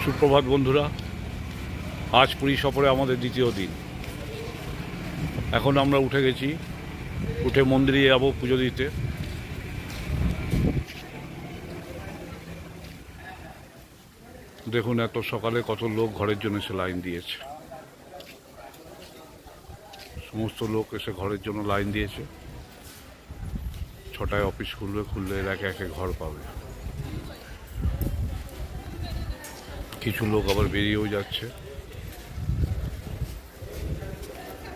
সুপ্রভাত বন্ধুরা, আজ পুরী সফরে আমাদের দ্বিতীয় দিন। এখন আমরা উঠে গেছি, উঠে মন্দিরে যাবো পুজো দিতে। দেখুন এত সকালে কত লোক ঘরের জন্য এসে লাইন দিয়েছে। সমস্ত লোক এসে ঘরের জন্য লাইন দিয়েছে। 6টায় অফিস খুললে এর একে একে ঘর পাবে। কিছু লোক আবার বেরিয়েও যাচ্ছে।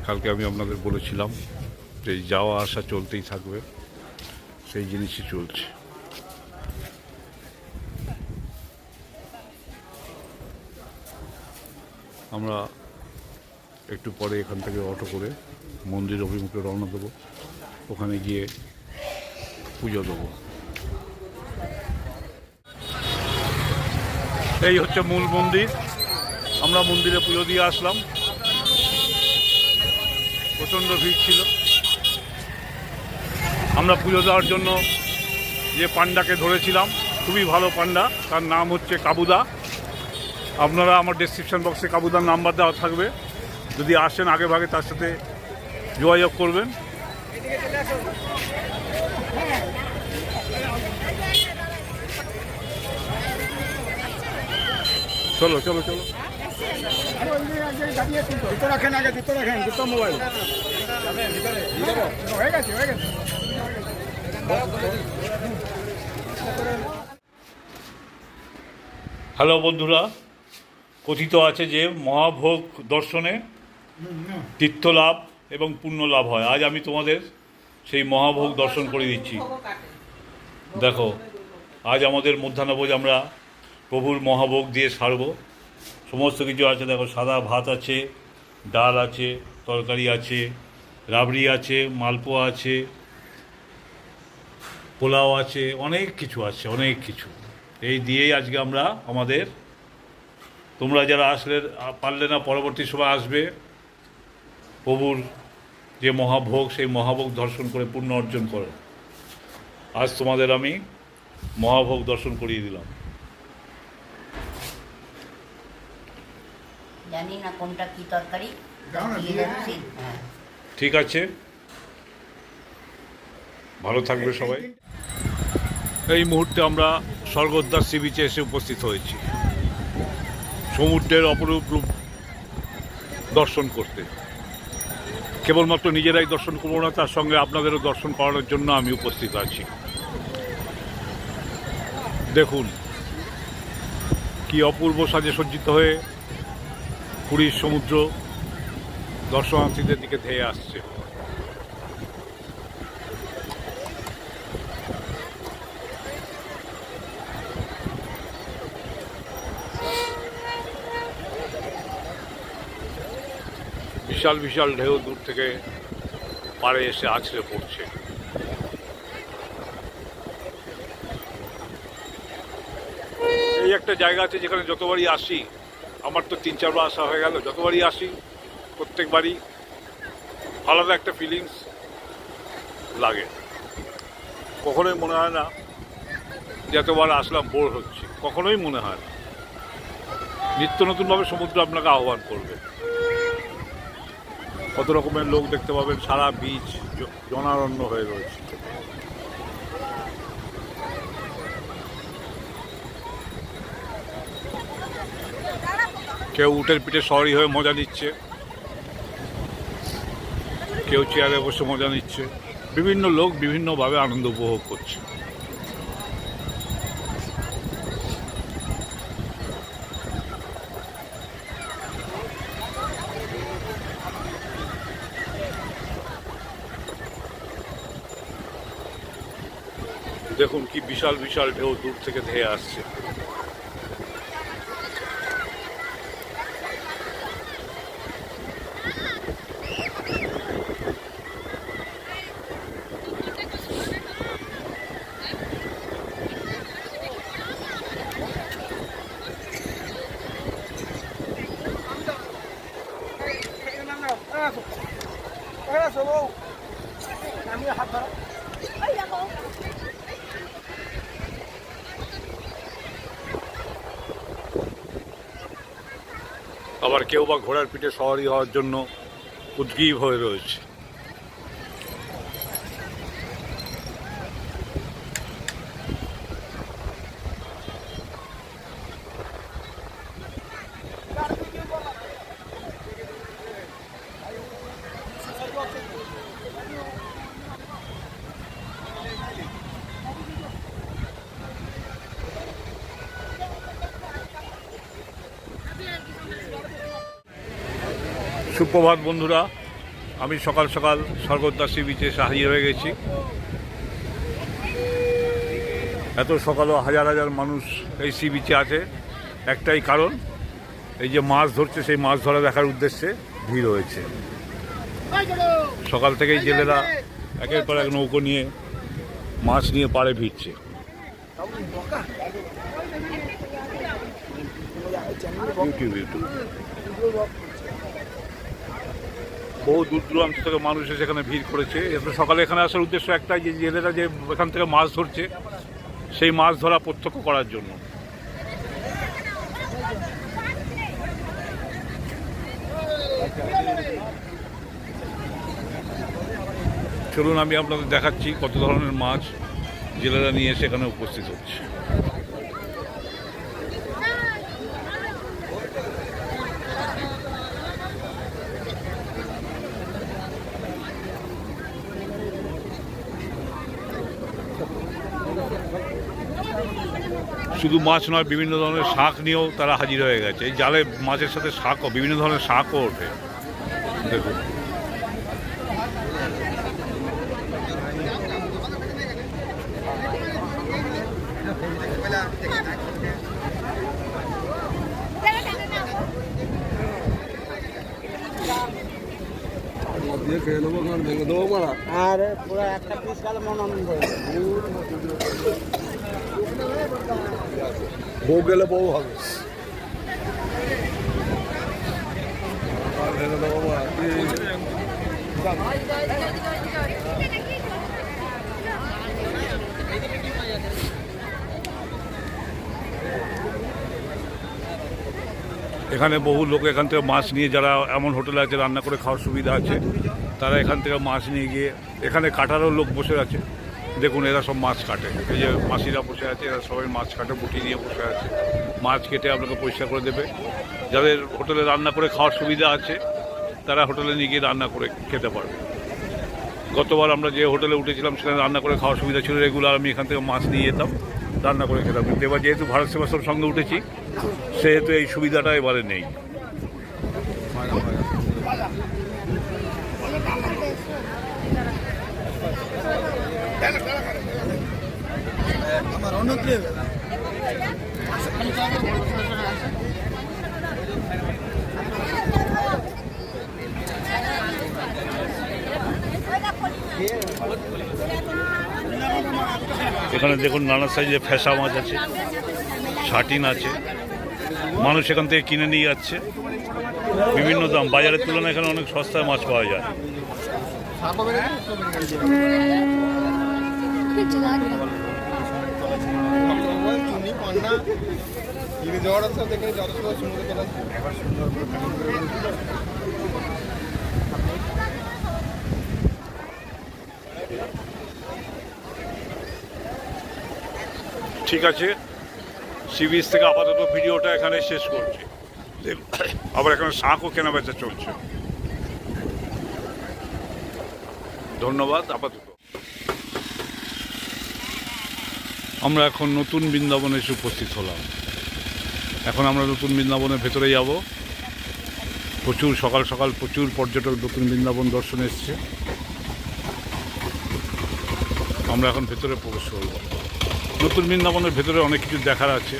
কালকে আমি আপনাদের বলেছিলাম যে যাওয়া আসা চলতেই থাকবে, সেই জিনিসই চলছে। আমরা একটু পরে এখান থেকে অটো করে মন্দির অভিমুখে রওনা দেবো, ওখানে গিয়ে পুজো দেবো। এই হচ্ছে মূল মন্দির। আমরা মন্দিরে পুজো দিয়ে আসলাম। প্রচণ্ড ভিড় ছিল। আমরা পুজো দেওয়ার জন্য যে পান্ডাকে ধরেছিলাম, খুবই ভালো পান্ডা, তার নাম হচ্ছে কাবুদা। আপনারা আমার ডেসক্রিপশন বক্সে কাবুদার নাম্বার দেওয়া থাকবে, যদি আসেন আগে ভাগে তার সাথে যোগাযোগ করবেন। চলো চলো চলো। হ্যালো বন্ধুরা, কথিত আছে যে মহাভোগ দর্শনে তীর্থ লাভ এবং পুণ্য লাভ হয়। আজ আমি তোমাদের সেই মহাভোগ দর্শন করে দিচ্ছি। দেখো, আজ আমাদের মধ্যাহ্নভোজ আমরা প্রভুর মহাভোগ দিয়ে সারব। সমস্ত কিছু আছে, দেখো, সাদা ভাত আছে, ডাল আছে, তরকারি আছে, রাবড়ি আছে, মালপোয়া আছে, পোলাও আছে, অনেক কিছু আছে, অনেক কিছু। এই দিয়েই আজকে আমরা আমাদের, তোমরা যারা আসলে পারলে না পরবর্তী সময় আসবে, প্রভুর যে মহাভোগ, সেই মহাভোগ দর্শন করে পুণ্য অর্জন করো। আজ তোমাদের আমি মহাভোগ দর্শন করিয়ে দিলাম। জানি না কোনটা কি তরকারি। ঠিক আছে, ভালো থাকবে সবাই। এই মুহূর্তে আমরা স্বর্গদ্বার সি বিচে এসে উপস্থিত হয়েছি সমুদ্রের অপরূপ রূপ দর্শন করতে। কেবলমাত্র নিজেরাই দর্শন করবো না, তার সঙ্গে আপনাদেরও দর্শন করানোর জন্য আমি উপস্থিত আছি। দেখুন কি অপূর্ব সাজে সজ্জিত হয়ে পুরীর সমুদ্র দর্শনার্থীদের দিকে ধেয়ে আসছে। বিশাল বিশাল ঢেউ দূর থেকে পাড়ে এসে আছড়ে পড়ছে। এই একটা জায়গা আছে যেখানে যতবারই আসি, আমার তো 3-4 বার আসা হয়ে গেল, যতবারই আসি প্রত্যেকবারই আলাদা একটা ফিলিংস লাগে। কখনোই মনে হয় না যে এতবার আসলাম বোর হচ্ছি, কখনোই মনে হয় না। নিত্য নতুনভাবে সমুদ্র আপনাকে আহ্বান করবে। কত রকমের লোক দেখতে পাবেন, সারা বিচ জনারণ্য হয়ে রয়েছে। কেউ উটের পিঠে সওয়ারি হয়ে মজা নিচ্ছে, কেউ চেয়ারে বসে মজা নিচ্ছে। বিভিন্ন লোক বিভিন্নভাবে আনন্দ উপভোগ করছে। দেখুন কি বিশাল বিশাল ঢেউ দূর থেকে ধেয়ে আসছে। আমি হাত ধরো। আবার কেউ বা ঘোড়ার পিঠে সওয়ারি হওয়ার জন্য উদ্গ্রীব হয়ে রয়েছে। সুপ্রভাত বন্ধুরা, আমি সকাল সকাল স্বর্গদ্বার সি বিচে এসে হাজির হয়ে গেছি। এত সকালও হাজার হাজার মানুষ এই সি বিচে আছে, একটাই কারণ, এই যে মাছ ধরছে সেই মাছ ধরা দেখার উদ্দেশ্যে ভিড় হয়েছে। সকাল থেকেই জেলেরা একের পর এক নৌকো নিয়ে মাছ নিয়ে পাড়ে ভিড়ছে। বহু দূর দূরান্ত থেকে মানুষ এখানে ভিড় করেছে। এত সকালে এখানে আসার উদ্দেশ্য একটাই, যে জেলেরা যে এখান থেকে মাছ ধরছে সেই মাছ ধরা প্রত্যক্ষ করার জন্য। চলুন আমি আপনাদের দেখাচ্ছি কত ধরনের মাছ জেলেরা নিয়ে এসে এখানে উপস্থিত হচ্ছে। শুধু মাছ নয়, বিভিন্ন ধরনের শাক নিয়েও তারা হাজির হয়ে গেছে। এই জালে মাছের সাথে শাকও, বিভিন্ন ধরনের শাকও ওঠে। দেখুন, আরে পুরো একটা পিস গেলে মন আনন্দ বউ গেলে বউ হবে। এখানে বহু লোক এখান থেকে মাছ নিয়ে, যারা এমন হোটেলে আছে রান্না করে খাওয়ার সুবিধা আছে, তারা এখান থেকে মাছ নিয়ে গিয়ে এখানে কাটারও লোক বসে আছে। দেখুন, এরা সব মাছ কাটে। এই যে মাসিরা বসে আছে, এরা সবাই মাছ কাটে, বুটি নিয়ে বসে আছে। মাছ কেটে আপনাকে পরিষ্কার করে দেবে। যাদের হোটেলে রান্না করে খাওয়ার সুবিধা আছে তারা হোটেলে নিয়ে গিয়ে রান্না করে খেতে পারবে। গতবার আমরা যে হোটেলে উঠেছিলাম সেখানে রান্না করে খাওয়ার সুবিধা ছিল, রেগুলার আমি এখান থেকে মাছ নিয়ে যেতাম, রান্না করে খেতাম। কিন্তু এবার যেহেতু ভারত সেবাশ্রম সঙ্গে উঠেছি, সেহেতু এই সুবিধাটা এবারে নেই। এখানে দেখুন নানা সাইজের ফ্যাসা মাছ আছে, ছাটিন আছে। মানুষ এখান থেকে কিনে নিয়ে যাচ্ছে, বিভিন্ন দাম। বাজারের তুলনায় এখানে অনেক সস্তায় মাছ পাওয়া যায়। ঠিক আছে, সি বিচ থেকে আপাতত ভিডিওটা এখানে শেষ করছি। আবার এখানে শাকও কেনা বেচা চলছে। ধন্যবাদ। আপাতত আমরা এখন নতুন বৃন্দাবনে এসে উপস্থিত হলাম। এখন আমরা নতুন বৃন্দাবনের ভেতরে যাব। প্রচুর সকাল সকাল প্রচুর পর্যটক নতুন বৃন্দাবন দর্শনে এসছে। আমরা এখন ভেতরে প্রবেশ করব। নতুন বৃন্দাবনের ভেতরে অনেক কিছু দেখার আছে।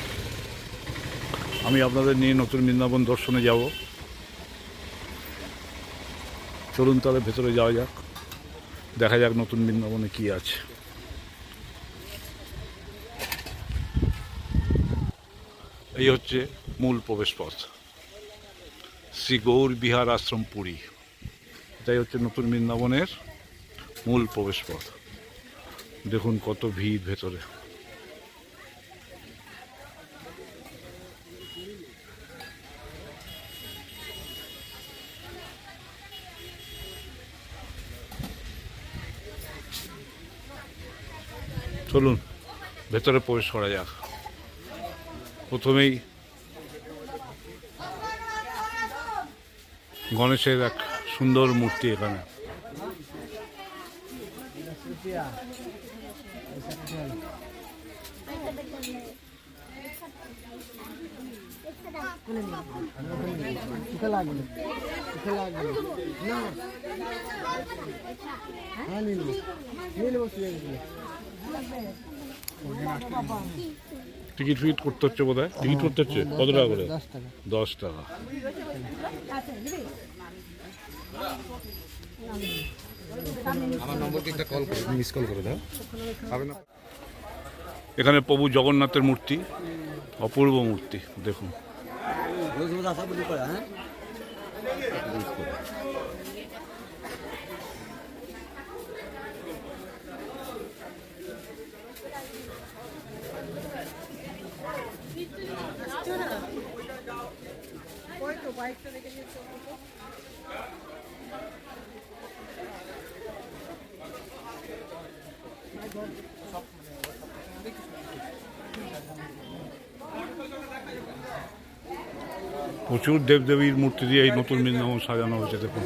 আমি আপনাদের নিয়ে নতুন বৃন্দাবন দর্শনে যাব। চলুন তাহলে ভেতরে যাওয়া যাক, দেখা যাক নতুন বৃন্দাবনে কি আছে। এই হচ্ছে মূল প্রবেশ পথ, শ্রী গৌর বিহার আশ্রম পুরী। এটাই হচ্ছে নতুন বৃন্দাবনের মূল প্রবেশ পথ। দেখুন কত ভিড় ভেতরে। চলুন ভেতরে প্রবেশ করা যাক। প্রথমেই গণেশের এক সুন্দর মূর্তি এখানে। টিকিট ফিট করতে হচ্ছে বোধ হয়। টিকিট করতে হচ্ছে কত টাকা করে? 10 টাকা। আমার নম্বর একটা কল করে মিস কল করে দাও। এখানে প্রভু জগন্নাথের মূর্তি, অপূর্ব মূর্তি দেখুন। প্রচুর দেবদেবীর মূর্তি দিয়ে এই নতুন বৃন্দাবন সাজানো হয়েছে দেখুন।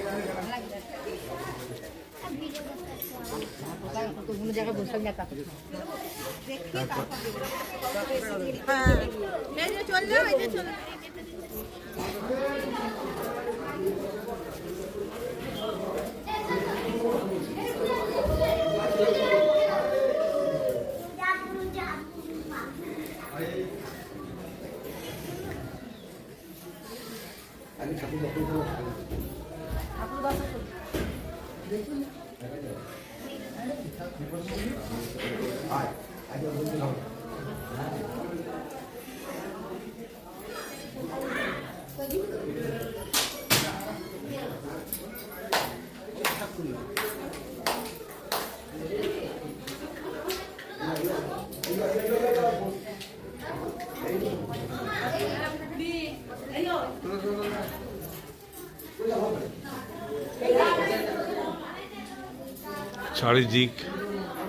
চারিদিক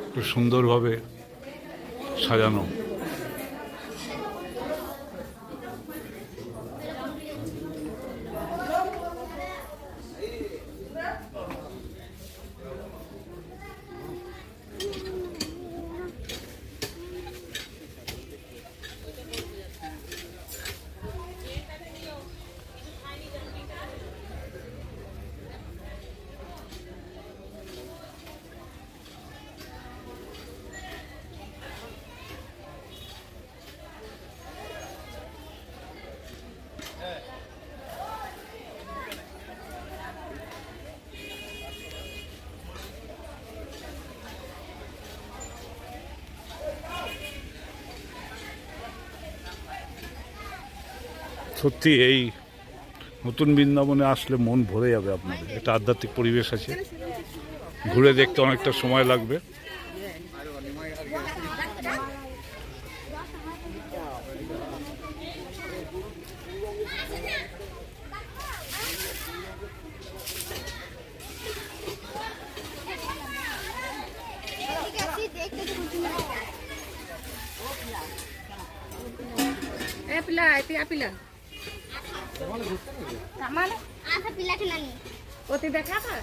একটু সুন্দরভাবে সাজানো। সত্যি এই নতুন বৃন্দাবনে আসলে মন ভরে যাবে আপনাদের। একটা আধ্যাত্মিক পরিবেশ আছে, ঘুরে দেখতে অনেকটা সময় লাগবে। पिला सामान आधा पिला के नानी ओते देखा था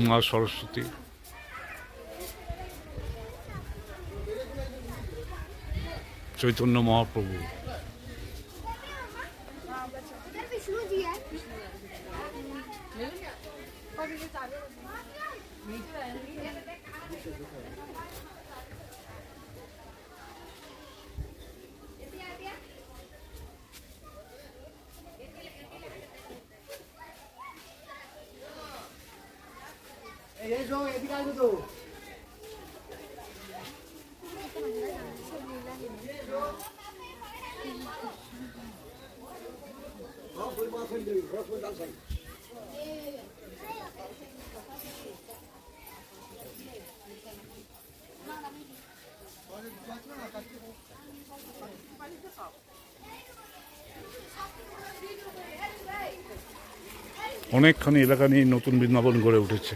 মা সরস্বতী, চৈতন্য মহাপ্রভু, विष्णु जी है ये जो ये दिखा दो অনেকখানি এলাকা নিয়ে নতুন বৃন্দাবন গড়ে উঠেছে।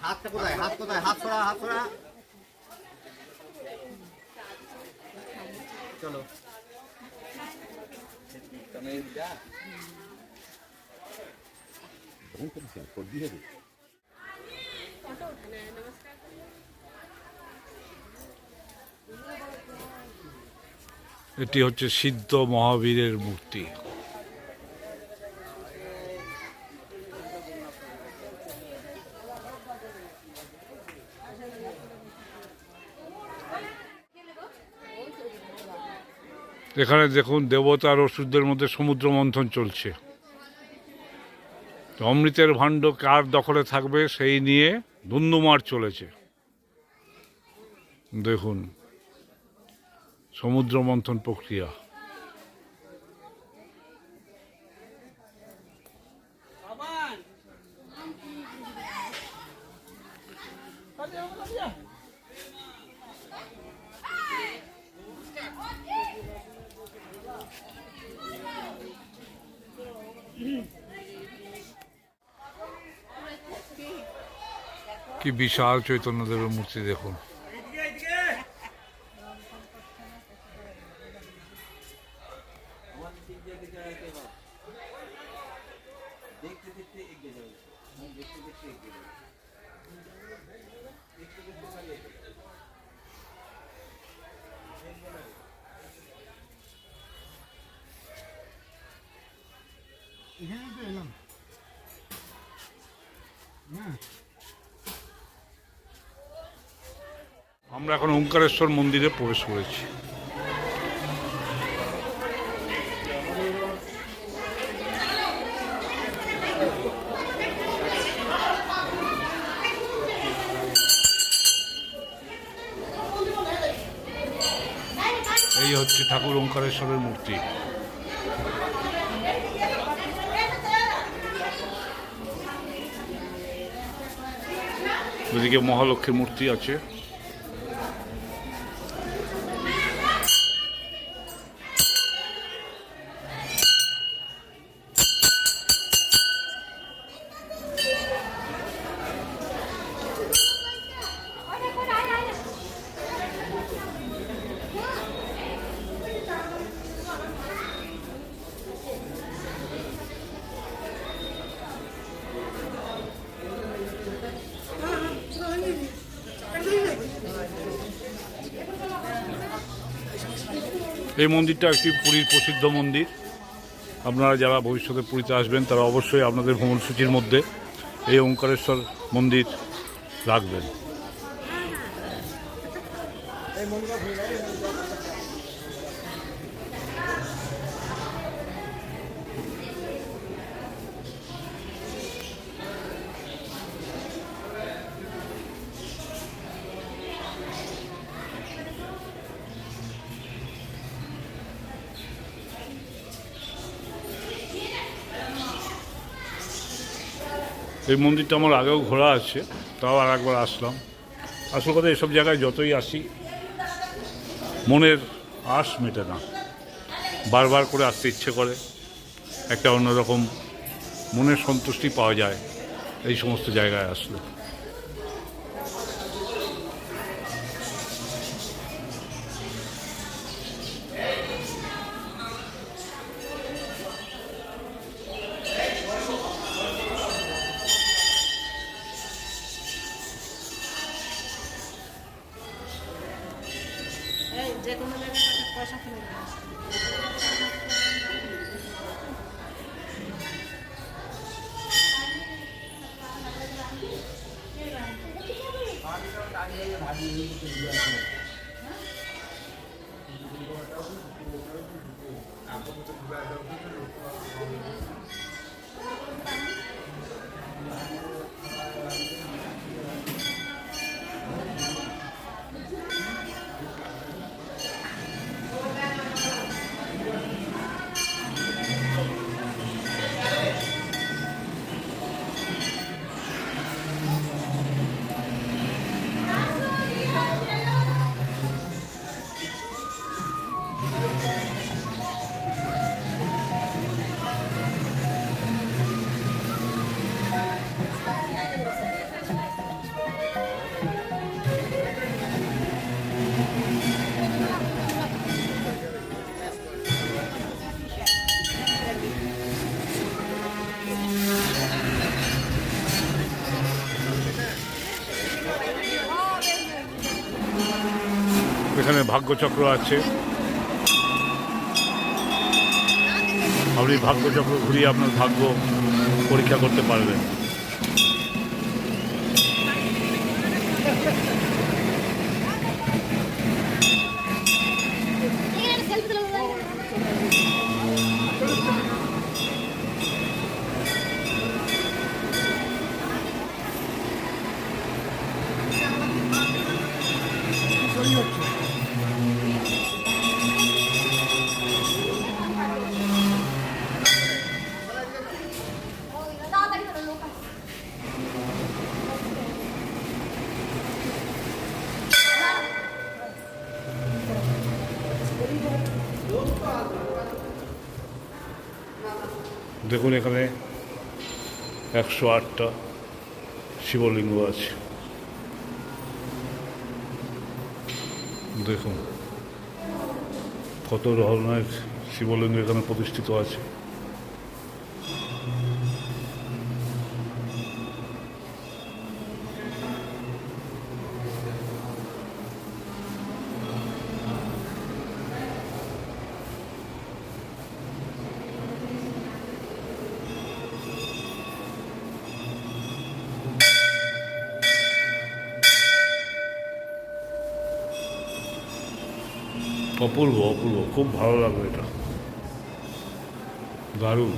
হাতটা কোথায়? হাত কোথায়? হাত ছড়া, হাত ছড়া। চলো। এটি হচ্ছে সিদ্ধ মহাবীরের মূর্তি। এখানে দেখুন দেবতা আর অসুরদের মধ্যে সমুদ্র মন্থন চলছে। অমৃতের ভাণ্ড কার দখলে থাকবে সেই নিয়ে ধুন্ধুমার চলেছে। দেখুন সমুদ্র মন্থন প্রক্রিয়া। কি বিশাল চৈতন্যদেবের মূর্তি দেখুন। আমরা এখন ওঙ্কারেশ্বর মন্দিরে প্রবেশ করেছি। এই হচ্ছে ঠাকুর ওঙ্কারেশ্বরের মূর্তি। ওদিকে মহালক্ষ্মীর মূর্তি আছে। এই মন্দিরটা একটি পুরীর প্রসিদ্ধ মন্দির। আপনারা যারা ভবিষ্যতে পুরীতে আসবেন তারা অবশ্যই আপনাদের ভ্রমণসূচির মধ্যে এই ওঙ্কারেশ্বর মন্দির রাখবেন। এই মন্দিরটা আমার আগেও ঘোরা আছে, তাও আর একবার আসলাম। আসল কথা এসব জায়গায় যতই আসি মনের আশ মেটে না, বারবার করে আসতে ইচ্ছে করে। একটা অন্যরকম মনের সন্তুষ্টি পাওয়া যায় এই সমস্ত জায়গায় আসলে। যে কোনো জায়গায় পয়সা কিনে এখানে ভাগ্যচক্র আছে, আপনি ভাগ্যচক্র ঘুরিয়ে আপনার ভাগ্য পরীক্ষা করতে পারবেন। সেলফি তুলে তাড়াতাড়ি করো লোক আছে। দেখুন এখানে 108টা শিবলিঙ্গ আছে। দেখুন কত ধরনের শিবলিঙ্গ এখানে প্রতিষ্ঠিত আছে। অপূর্ব অপূর্ব, খুব ভালো লাগলো এটা, দারুণ।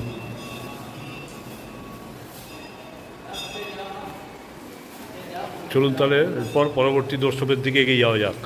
চলুন তাহলে এরপর পরবর্তী দর্শকের দিকে এগিয়ে যাওয়া যাক।